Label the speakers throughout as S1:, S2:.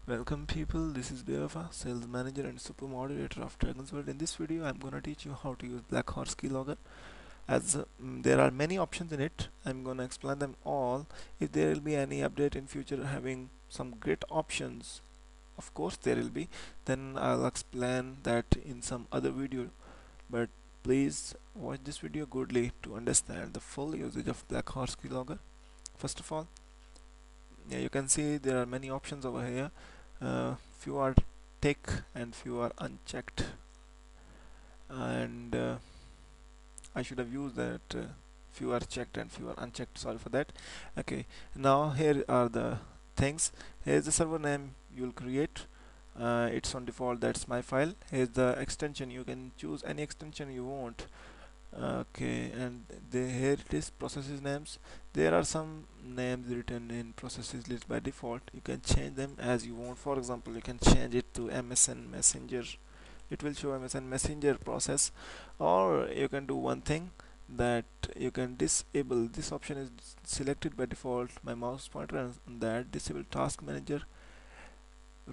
S1: Welcome people, this is Devafa, Sales Manager and Super Moderator of Dragon's World. In this video, I'm gonna teach you how to use Black Horse Keylogger. As there are many options in it, I'm gonna explain them all. If there will be any update in future having some great options, of course there will be, then I'll explain that in some other video. But please watch this video goodly to understand the full usage of Black Horse Keylogger. First of all, yeah, you can see there are many options over here. Few are tick and few are unchecked, and I should have used that few are checked and few are unchecked, sorry for that. Okay, now here are the things. Here's the server name you'll create. It's on default, that's my file. Here's the extension, you can choose any extension you want. Okay, and here it is, processes names. There are some names written in processes list by default. You can change them as you want. For example, you can change it to MSN Messenger. It will show MSN Messenger process. Or you can do one thing, that you can disable, this option is selected by default, my mouse pointer on that, disable task manager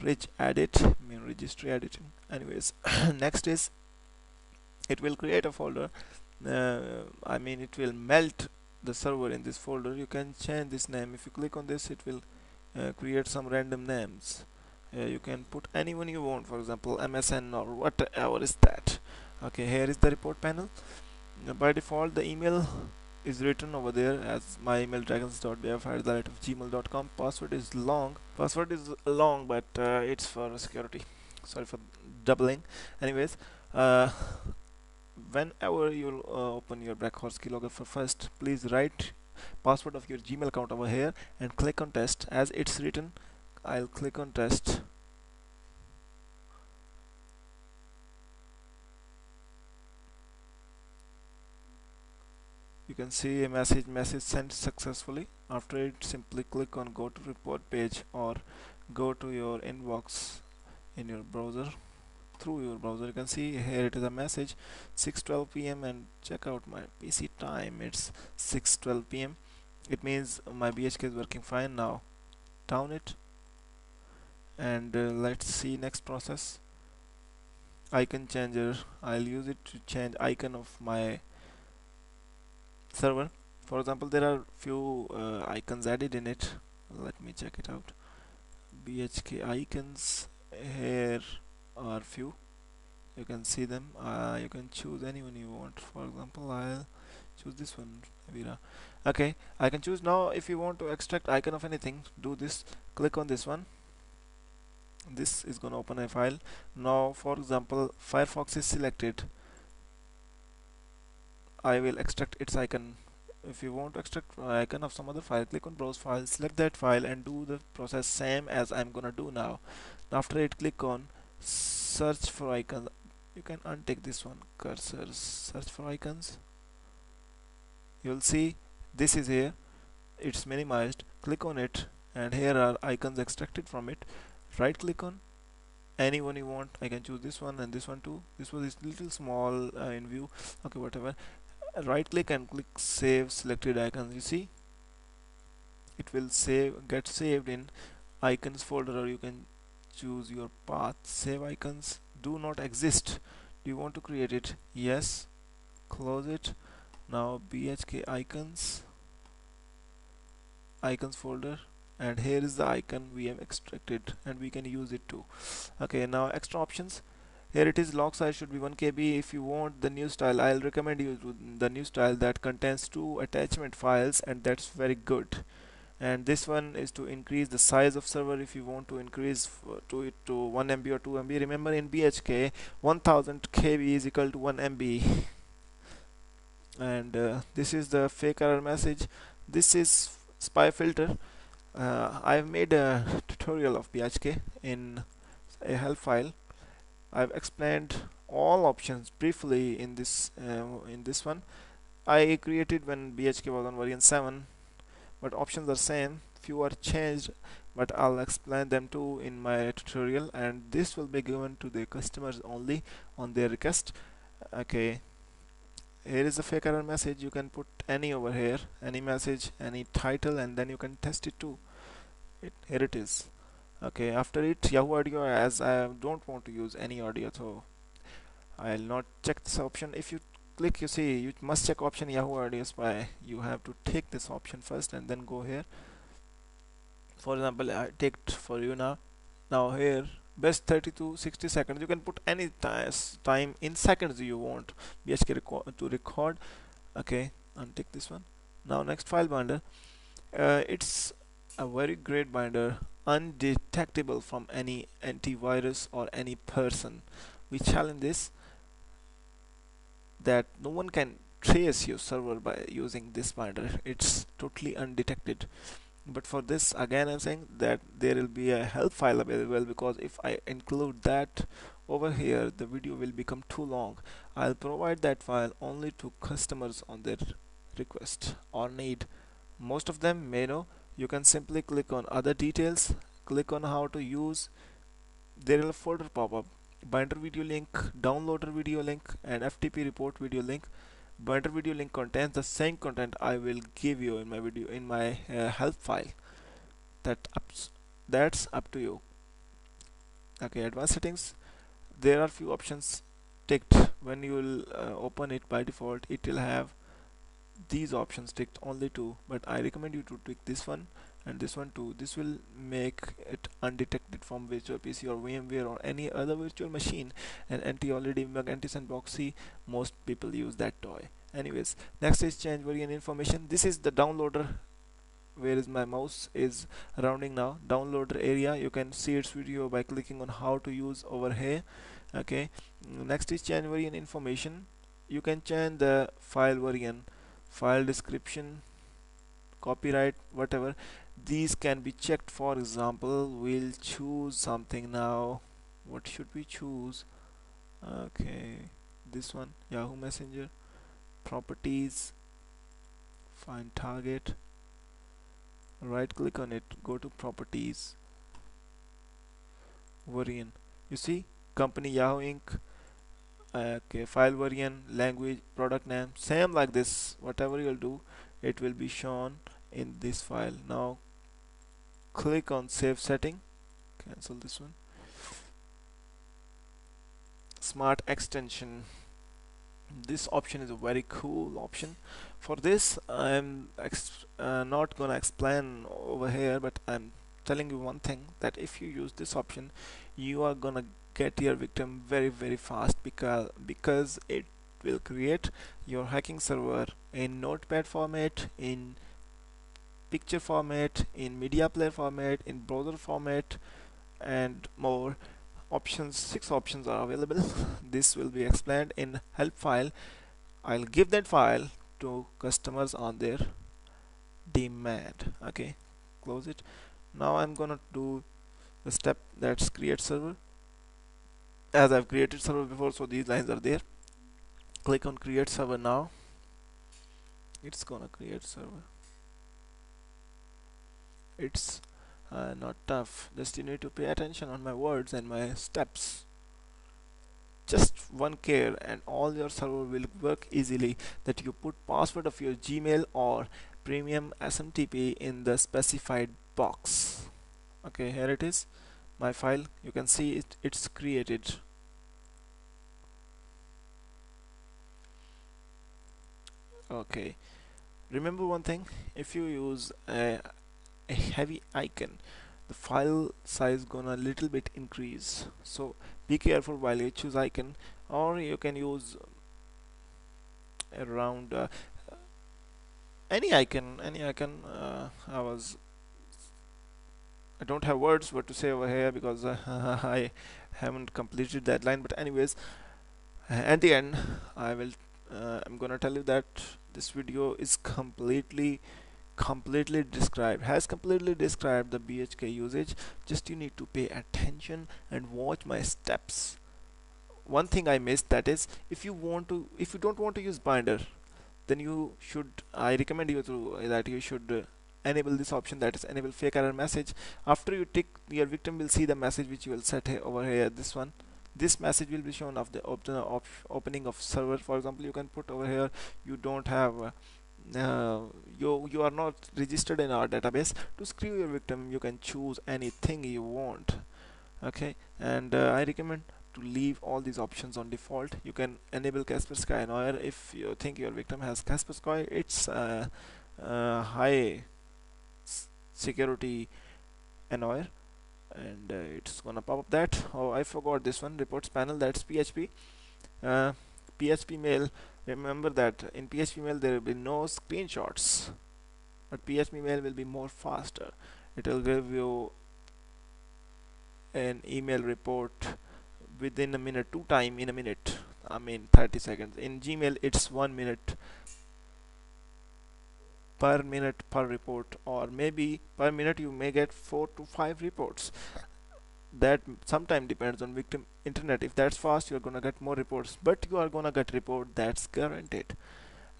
S1: reg edit, mean registry editing. Anyways, next is, it will create a folder. I mean, it will melt the server in this folder. You can change this name. If you click on this, it will create some random names. You can put anyone you want, for example MSN or whatever is that. Okay, here is the report panel. By default, the email is written over there as my email dragons.bf@gmail.com. Password is long, but it's for security, sorry for doubling. Anyways, whenever you'll open your Black Horse Keylogger for first, please write password of your Gmail account over here and click on test. As it's written, I'll click on test. You can see a message sent successfully. After it, simply click on go to report page or go to your inbox in your browser. Through your browser, you can see here it is a message 6:12 p.m. and check out my PC time, it's 6:12 p.m. It means my BHK is working fine now. Down it, and let's see next process. Icon changer, I'll use it to change icon of my server. For example, there are few icons added in it. Let me check it out. BHK icons, here are few. You can see them. You can choose anyone you want. For example, I'll choose this one, Vira. Okay, I can choose now. If you want to extract icon of anything, do this, click on this one. This is gonna open a file. Now for example, Firefox is selected. I will extract its icon. If you want to extract icon of some other file, click on browse file, select that file and do the process same as I'm gonna do now. After it, click on search for icon. You can untick this one, cursor, search for icons. You'll see this is here, it's minimized. Click on it and here are icons extracted from it. Right click on any one you want. I can choose this one and this one too. This was little small in view. Okay, whatever. Right click and click save selected icons. You see it will get saved in icons folder, or you can choose your path. Save icons do not exist. Do you want to create it? Yes. Close it. Now BHK icons folder, and here is the icon we have extracted and we can use it too. Okay, now extra options. Here it is, log size should be 1 KB. If you want the new style, I'll recommend you the new style that contains 2 attachment files, and that's very good. And this one is to increase the size of server. If you want to increase to it to 1 MB or 2 MB, remember in BHK 1000 KB is equal to 1 MB. And this is the fake error message. This is spy filter. I've made a tutorial of BHK in a help file. I've explained all options briefly in this one. I created when BHK was on version 7, but options are same. Few are changed, but I'll explain them too in my tutorial, and this will be given to the customers only on their request. Okay, here is a fake error message. You can put any over here, any message, any title, and then you can test it too. Here it is. Okay, after it Yahoo Audio, as I don't want to use any audio, so I'll not check this option. If you click, you see you must check option Yahoo Audio by you have to take this option first and then go here. For example, I take it for you now. Now here best 30 to 60 seconds, you can put any time in seconds you want BHK to record. Okay, and take this one. Now next, file binder. It's a very great binder, undetectable from any antivirus or any person. We challenge this, that no one can trace your server by using this binder. It's totally undetected. But for this, again I'm saying that there will be a help file available, because if I include that over here the video will become too long. I'll provide that file only to customers on their request or need. Most of them may know. You can simply click on other details, click on how to use. There will a folder pop up: binder video link, downloader video link, and FTP report video link. Binder video link contains the same content I will give you in my video, in my help file. That's up to you. Okay, advanced settings. There are few options ticked. When you will open it, by default it will have these options ticked, only two, but I recommend you to tick this one and this one too. This will make it undetected from virtual PC or VMware or any other virtual machine. And anti-already anti-sandboxy, most people use that toy. Anyways, next is change variant information. This is the downloader. Where is my mouse is rounding now? Downloader area. You can see its video by clicking on how to use over here. Okay, next is change variant information. You can change the file variant, file description, copyright, whatever. These can be checked. For example, we'll choose something now. What should we choose? Okay, this one, Yahoo Messenger. Properties, find target, right click on it, go to properties, variant. You see, company Yahoo Inc. Okay, file variant, language, product name, same like this. Whatever you'll do, it will be shown in this file. Now click on save setting, cancel this one. Smart extension. This option is a very cool option. For this I'm not gonna explain over here, but I'm telling you one thing, that if you use this option you are gonna get your victim very fast, because it will create your hacking server in notepad format, in picture format, in media player format, in browser format, and more options. 6 options are available. This will be explained in help file. I'll give that file to customers on their demand. Okay, close it. Now I'm gonna do the step, that's create server. As I've created server before, so these lines are there. Click on create server. Now it's gonna create server. It's not tough, just you need to pay attention on my words and my steps. Just one care and all your server will work easily, that you put password of your Gmail or premium SMTP in the specified box. Okay, here it is, my file. You can see it's created. Okay, remember one thing, if you use a heavy icon, the file size gonna little bit increase, so be careful while you choose icon. Or you can use around any icon. I don't have words what to say over here, because I haven't completed that line. But anyways, at the end I'm gonna tell you that this video is completely described the BHK usage. Just you need to pay attention and watch my steps. One thing I missed, that is, if you don't want to use binder, then I recommend you that you should enable this option, that is enable fake error message. After you tick, your victim will see the message which you will set over here, this one. This message will be shown of the opening of server. For example, you can put over here, you don't have uh, you are not registered in our database. To screw your victim, you can choose anything you want. Okay, and I recommend to leave all these options on default. You can enable Kaspersky annoyer if you think your victim has Kaspersky. It's high security annoyer, and it's gonna pop up that. Oh, I forgot this one, reports panel. That's PHP. uh, PHP mail. Remember that in PHP mail there will be no screenshots, but PHP mail will be more faster. It will give you an email report within a minute, two time in a minute. I mean 30 seconds. In Gmail it's 1 minute per minute per report, or maybe per minute you may get 4 to 5 reports. That sometime depends on victim internet. If that's fast, you're gonna get more reports, but you are gonna get report, that's guaranteed.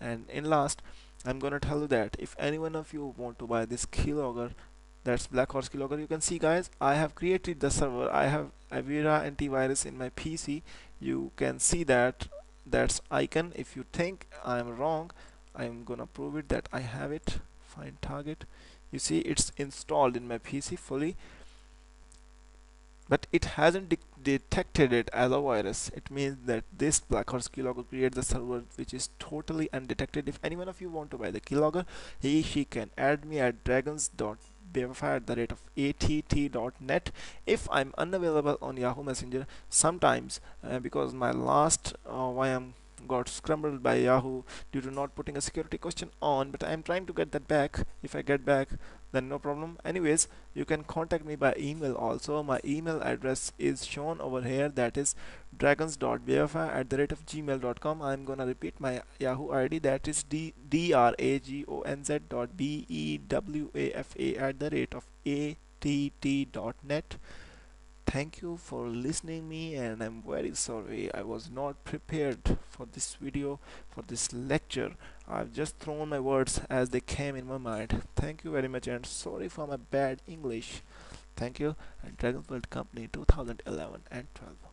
S1: And in last, I'm gonna tell you that if any one of you want to buy this Keylogger, that's Black Horse Keylogger, you can see guys, I have created the server. I have Avira antivirus in my PC. You can see that, that's icon. If you think I'm wrong, I'm gonna prove it that I have it. Find target. You see it's installed in my PC fully, but it hasn't detected it as a virus. It means that this Black Horse Keylogger creates a server which is totally undetected. If any one of you want to buy the Keylogger, she can add me at dragons.bffi@att.net. If I'm unavailable on Yahoo Messenger, sometimes because my last YM got scrambled by Yahoo due to not putting a security question on, but I'm trying to get that back. If I get back, then no problem. Anyways, you can contact me by email also. My email address is shown over here, that is dragons.bfi@gmail.com. I'm gonna repeat my Yahoo ID, that is dragonz.bewafa@att.net. Thank you for listening me, and I'm very sorry I was not prepared for this video, for this lecture. I've just thrown my words as they came in my mind. Thank you very much, and sorry for my bad English. Thank you, and Dragon World Company 2011 and 12.